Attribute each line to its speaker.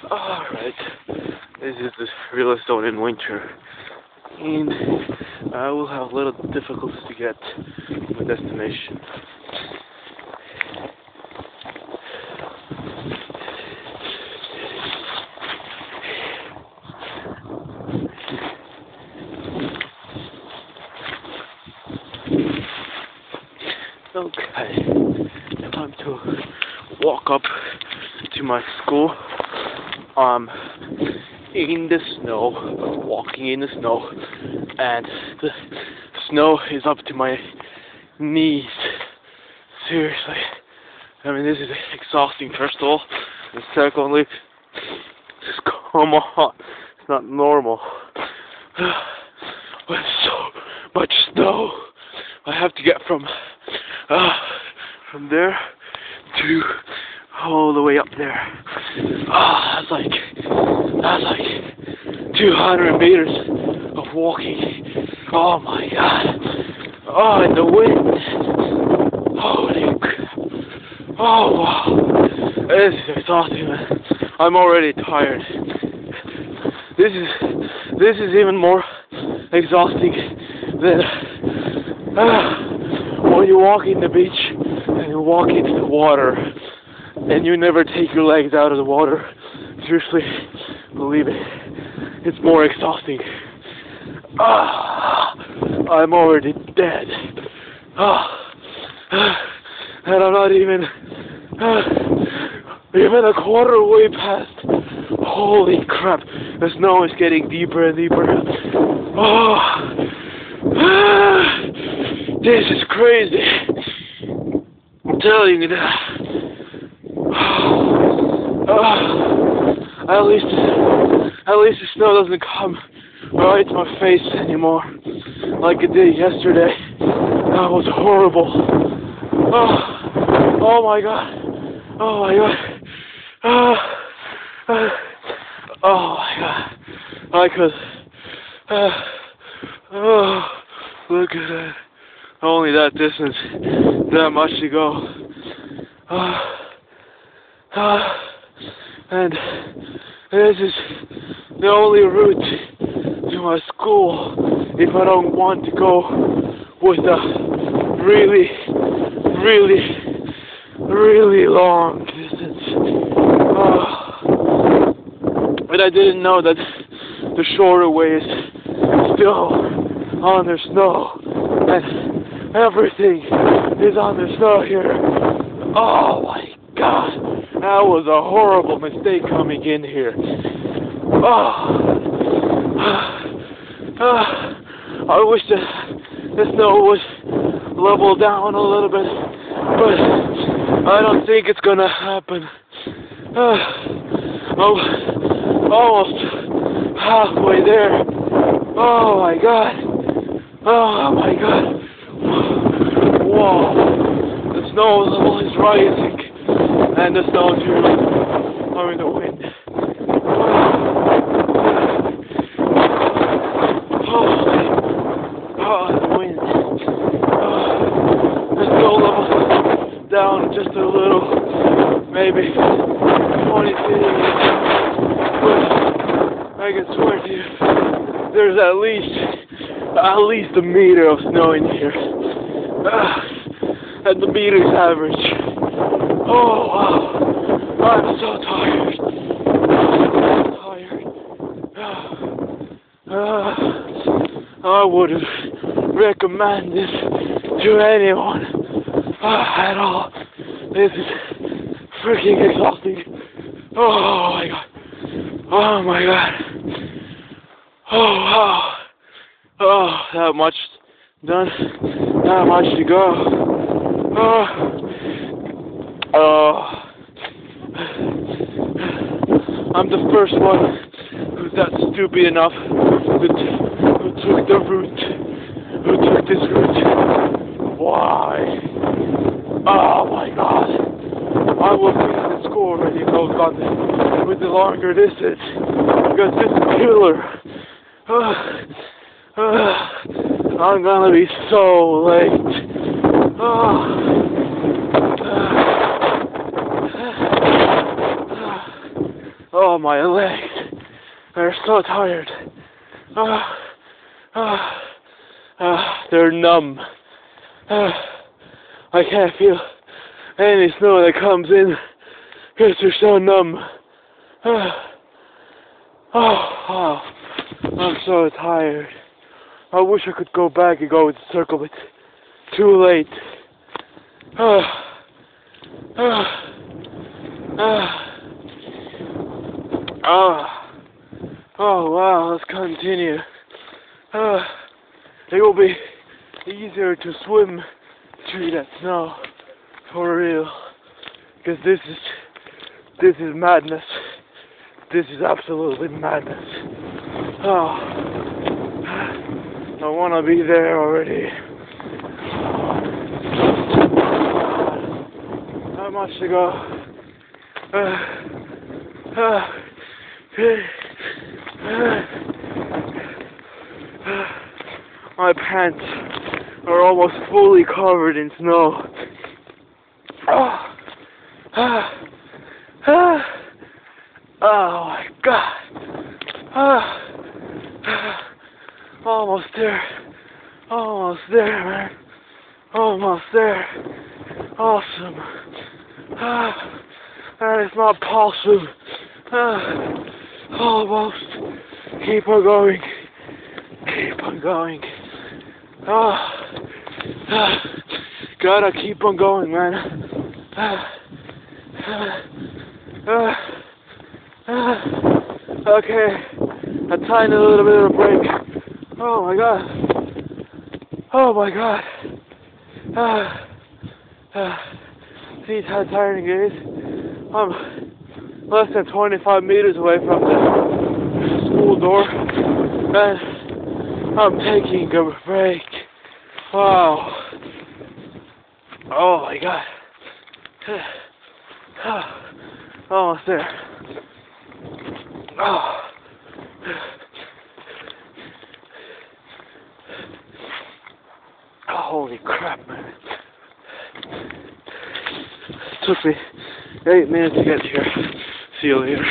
Speaker 1: Alright, this is the real estate in winter, and I will have little difficulties to get to my destination. Okay, time to walk up to my school. In the snow, walking in the snow, and the snow is up to my knees. Seriously, I mean, this is exhausting. First of all, and secondly, just come on, it's not normal. With so much snow, I have to get from there to all the way up there. That's like 200 meters of walking. Oh my god. Oh, and the wind. Holy crap. Oh wow. This is exhausting, man. I'm already tired. This is even more exhausting than when you walk in the beach and you walk into the water and you never take your legs out of the water. Seriously, believe it. It's more exhausting. I'm already dead. And I'm not even a quarter way past. Holy crap. The snow is getting deeper and deeper. This is crazy. I'm telling you that. At least the snow doesn't come right to my face anymore, like it did yesterday. That was horrible. Oh my god. Oh my god. Oh my god. I could. Look at that. Only that distance, that much to go. And this is the only route to my school if I don't want to go with a really, really, really long distance. But I didn't know that the shorter way is still on the snow, and everything is on the snow here. Oh my god, that was a horrible mistake coming in here. I wish the snow was leveled down a little bit, but I don't think it's gonna happen. Almost halfway there. Oh my god. Oh my god. Whoa. The snow level is rising, and the snow is really blowing the wind. The wind. The snow level down just a little, maybe 20 centimeters. But I can swear to you, there's at least a meter of snow in here. And the meter's average. Oh wow, I'm so tired. I wouldn't recommend this to anyone at all. This is freaking exhausting. Oh my god. Oh my god. Oh wow. Oh, that much done. That much to go. I'm the first one who's that stupid enough who took this route. Why? Oh my god. I will be at the school already if I was gone with the longer distance, because this is killer. I'm gonna be so late. Oh, my legs. They're so tired. They're numb. I can't feel any snow that comes in because they're so numb. I'm so tired. I wish I could go back and go with the circle, but too late. Oh wow, let's continue. It will be easier to swim through that snow, for real. Because this is madness. This is absolutely madness. I want to be there already. Not much to go. My pants are almost fully covered in snow. Oh my God. Almost there. Almost there, man. Almost there. Awesome. That is not possible. Almost. Keep on going. Keep on going. Gotta keep on going, man. Okay. A tiny little bit of a break. Oh my God. Oh my God. See how tiring it is? I'm less than 25 meters away from the school door, and I'm taking a break. Wow. Oh my God. Almost there. Oh. Holy crap, man. It took me 8 minutes to get here. See you later.